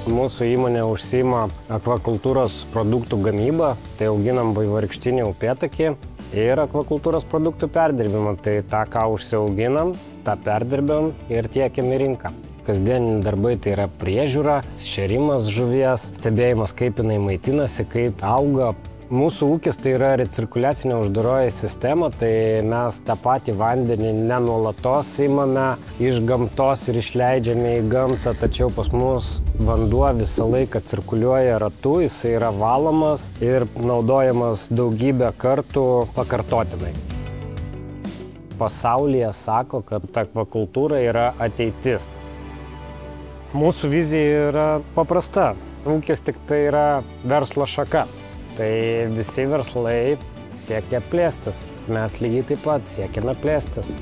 Mūsų įmonė užsiima akvakultūros produktų gamybą, tai auginam vaivorykštinį upėtakį ir akvakultūros produktų perdirbimą. Tai tą, ką užsiauginam, tą perdirbam ir tiekiam į rinką. Kasdieniniai darbai tai yra priežiūra, šėrimas žuvies, stebėjimas, kaip jinai maitinasi, kaip auga. Mūsų ūkis tai yra recirkuliacinė uždaroji sistema, tai mes tą patį vandenį nenuolatos imame iš gamtos ir išleidžiame į gamtą, tačiau pas mus vanduo visą laiką cirkuliuoja ratu, jisai yra valomas ir naudojamas daugybę kartų pakartotinai. Pasaulyje sako, kad akvakultūra yra ateitis. Mūsų vizija yra paprasta. Ūkis tik tai yra verslo šaka. Tai visi verslai siekia plėstis. Mes lygiai taip pat siekiame plėstis.